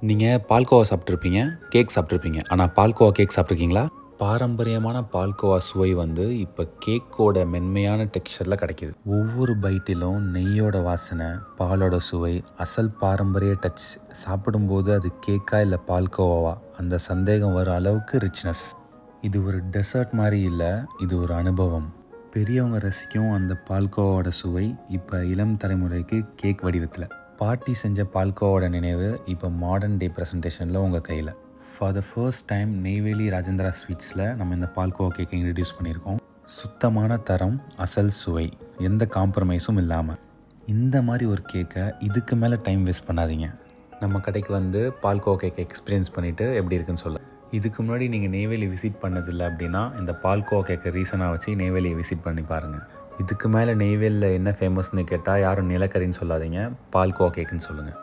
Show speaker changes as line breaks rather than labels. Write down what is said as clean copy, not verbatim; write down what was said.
நீங்கள் பால்கோவா சாப்பிட்ருப்பீங்க, கேக் சாப்பிட்ருப்பீங்க. ஆனால் பால்கோவா கேக் சாப்பிட்ருக்கீங்களா? பாரம்பரியமான பால்கோவா சுவை வந்து இப்போ கேக்கோட மென்மையான டெக்ஸ்சரில் கிடைக்கிது. ஒவ்வொரு பைட்டிலும் நெய்யோட வாசனை, பாலோட சுவை, அசல் பாரம்பரிய டச். சாப்பிடும்போது அது கேக்கா இல்லை பால்கோவாவா அந்த சந்தேகம் வர அளவுக்கு ரிச்னஸ். இது ஒரு டெசர்ட் மாதிரி இல்லை, இது ஒரு அனுபவம். பெரியவங்க ரசிக்கும் அந்த பால்கோவாவோட சுவை இப்போ இளம் தலைமுறைக்கு கேக் வடிவத்தில். பாட்டி செஞ்ச பால்கோவோட நினைவு இப்போ மாடர்ன் டே ப்ரெசன்டேஷனில் உங்கள் கையில். For the first time Neyveli Rajendra ஸ்வீட்ஸில் நம்ம இந்த பால்கோவா கேக்கை இன்ட்ரடியூஸ் பண்ணியிருக்கோம். சுத்தமான தரம், அசல் சுவை, எந்த காம்ப்ரமைஸும் இல்லாமல். இந்த மாதிரி ஒரு கேக்கை இதுக்கு மேலே டைம் வேஸ்ட் பண்ணாதீங்க. நம்ம கடைக்கு வந்து பால்கோவா கேக்கை எக்ஸ்பீரியன்ஸ் பண்ணிவிட்டு எப்படி இருக்குன்னு சொல்ல. இதுக்கு முன்னாடி நீங்கள் நெய்வேலி விசிட் பண்ணதில்லை அப்படின்னா இந்த பால்கோவா கேக்கை ரீசனாக வச்சு நெய்வேலியை விசிட் பண்ணி பாருங்கள். இதுக்கு மேலே நெய்வேலியில் என்ன ஃபேமஸ்னு கேட்டால் யாரும் நிலக்கரின்னு சொல்லாதீங்க, பால்கோவா கேக்குன்னு சொல்லுங்கள்.